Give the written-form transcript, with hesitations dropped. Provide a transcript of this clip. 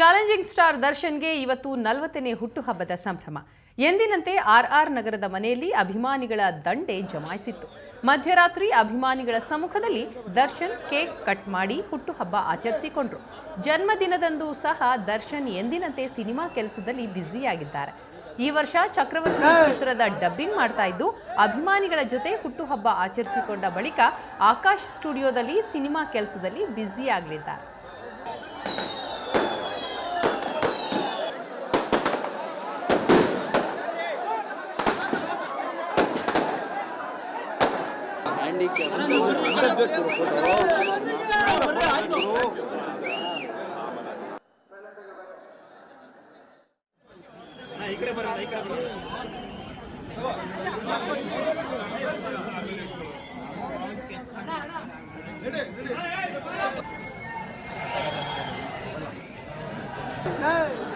Challenging star ದರ್ಶನ್ಗೆ ಇವತ್ತು 40ನೇ ಹುಟ್ಟುಹಬ್ಬದ ಸಂಭ್ರಮ. ಎಂದಿನಂತೆ ಆರ್ಆರ್ ನಗರದ ಮನೆಯಲ್ಲಿ ಅಭಿಮಾನಿಗಳ ದಂಡೆ ಜಮಾಯಿಸಿತ್ತು. ಮಧ್ಯರಾತ್ರಿ ಅಭಿಮಾನಿಗಳ ಸಮ್ಮುಖದಲ್ಲಿ ದರ್ಶನ್ ಕೇಕ್ ಕಟ್ ಮಾಡಿ ಹುಟ್ಟುಹಬ್ಬ ಆಚರಿಸಿಕೊಂಡರು. ಜನ್ಮದಿನದಂದು ಸಹ ದರ್ಶನ್ ಎಂದಿನಂತೆ ಸಿನಿಮಾ ಕೆಲಸದಲ್ಲಿ ಬ್ಯುಸಿಯಾಗಿದ್ದಾರೆ. ಈ ವರ್ಷ ಚಕ್ರವರ್ತಿ ಚಿತ್ರದ ಡಬ್ಬಿಂಗ್ ಮಾಡ್ತಾ ಇದ್ದು ಅಭಿಮಾನಿಗಳ ಜೊತೆ ಹುಟ್ಟುಹಬ್ಬ ಆಚರಿಸಿಕೊಂಡ ಬಳಿಕ ಆಕಾಶ್ ಸ್ಟುಡಿಯೋದಲ್ಲಿ ಸಿನಿಮಾ ಕೆಲಸದಲ್ಲಿ ಬ್ಯುಸಿಯಾಗಲಿದ್ದಾರೆ. Hey!